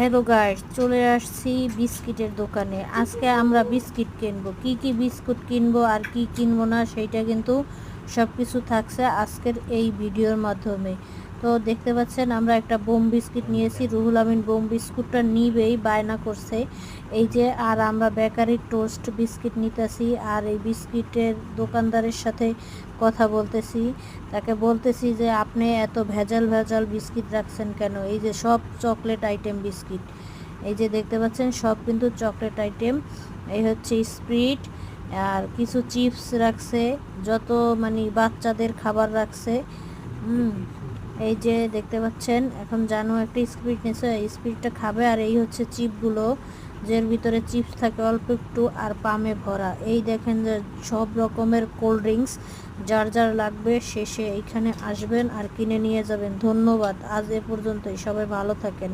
Hello guys, চলে আসছি বিস্কিটের দোকানে। আজকে আমরা বিস্কিট কিনবো। কি বিস্কুট কিনবো আর কি কিনবো না সেইটা কিন্তু সব কিছু থাকছে আজকের এই ভিডিওর মাধ্যমে। তো দেখতে পাচ্ছেন আমরা একটা বোম বিস্কিট নিয়েছি। রুহুল আমিন বোম বিস্কুটটা নিবেই বায়না করছে। এই যে আর আমরা বেকারির টোস্ট বিস্কিট নিতেছি আর এই বিস্কিটের দোকানদারের সাথে কথা বলতেছি। তাকে বলতেছি যে আপনি এত ভেজাল ভেজাল বিস্কিট রাখছেন কেন? এই যে সব চকলেট আইটেম বিস্কিট, এই যে দেখতে পাচ্ছেন সব কিন্তু চকলেট আইটেম। এই হচ্ছে স্প্রিট আর কিছু চিপস রাখছে, যত মানে বাচ্চাদের খাবার রাখছে। এই যে দেখতে পাচ্ছেন এখন জানো একটা স্প্রিট নিছে, স্প্রিটটা খাবে। আর এই হচ্ছে চিপগুলো, যার ভিতরে চিপস থাকে অল্প একটু আর পামে ভরা। এই দেখেন যে সব রকমের কোল্ড ড্রিঙ্কস, যার যার লাগবে শেষে এইখানে আসবেন আর কিনে নিয়ে যাবেন। ধন্যবাদ, আজ এ পর্যন্তই। সবাই ভালো থাকেন।